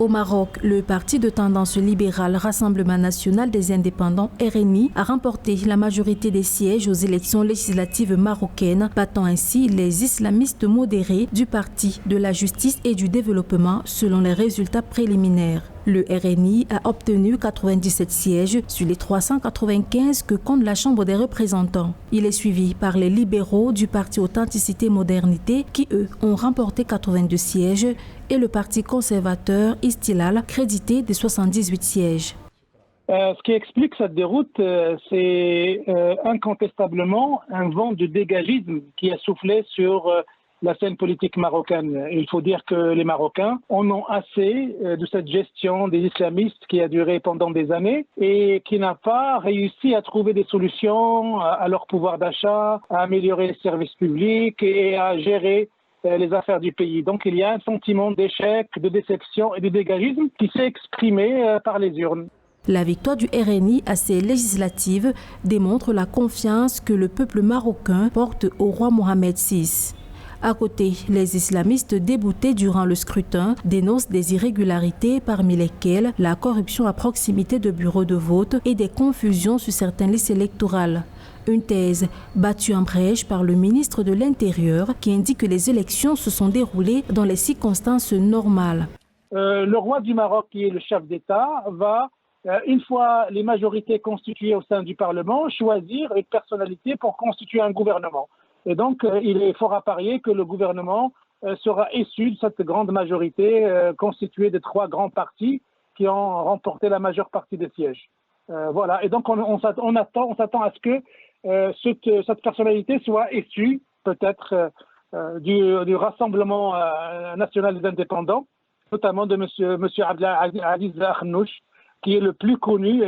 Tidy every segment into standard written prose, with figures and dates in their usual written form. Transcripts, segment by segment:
Au Maroc, le parti de tendance libérale Rassemblement national des indépendants RNI a remporté la majorité des sièges aux élections législatives marocaines, battant ainsi les islamistes modérés du Parti de la justice et du développement selon les résultats préliminaires. Le RNI a obtenu 97 sièges sur les 395 que compte la Chambre des représentants. Il est suivi par les libéraux du Parti Authenticité Modernité qui, eux, ont remporté 82 sièges et le Parti conservateur Istilal crédité de 78 sièges. Ce qui explique cette déroute, c'est incontestablement un vent de dégagisme qui a soufflé sur la scène politique marocaine. Il faut dire que les Marocains en ont assez de cette gestion des islamistes qui a duré pendant des années et qui n'a pas réussi à trouver des solutions à leur pouvoir d'achat, à améliorer les services publics et à gérer les affaires du pays. Donc il y a un sentiment d'échec, de déception et de dégagisme qui s'est exprimé par les urnes. La victoire du RNI à ces législatives démontre la confiance que le peuple marocain porte au roi Mohamed VI. À côté, les islamistes déboutés durant le scrutin dénoncent des irrégularités parmi lesquelles la corruption à proximité de bureaux de vote et des confusions sur certaines listes électorales. Une thèse battue en brèche par le ministre de l'Intérieur qui indique que les élections se sont déroulées dans les circonstances normales. Le roi du Maroc, qui est le chef d'État, va, une fois les majorités constituées au sein du Parlement, choisir une personnalité pour constituer un gouvernement. Et donc, il est fort à parier que le gouvernement sera issu de cette grande majorité constituée de 3 grands partis qui ont remporté la majeure partie des sièges. Voilà. Et donc, on s'attend à ce que cette personnalité soit issue peut-être du Rassemblement national des indépendants, notamment de monsieur Abdelaziz Arnouch, qui est le plus connu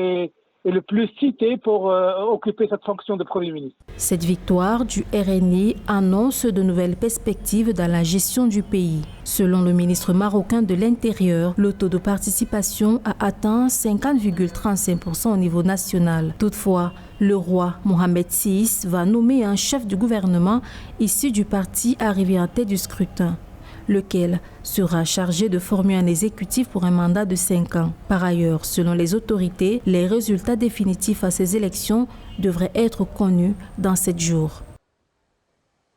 et le plus cité pour occuper cette fonction de Premier ministre. Cette victoire du RNI annonce de nouvelles perspectives dans la gestion du pays. Selon le ministre marocain de l'Intérieur, le taux de participation a atteint 50,35% au niveau national. Toutefois, le roi Mohamed VI va nommer un chef du gouvernement issu du parti arrivé en tête du scrutin, lequel sera chargé de former un exécutif pour un mandat de 5 ans. Par ailleurs, selon les autorités, les résultats définitifs à ces élections devraient être connus dans 7 jours.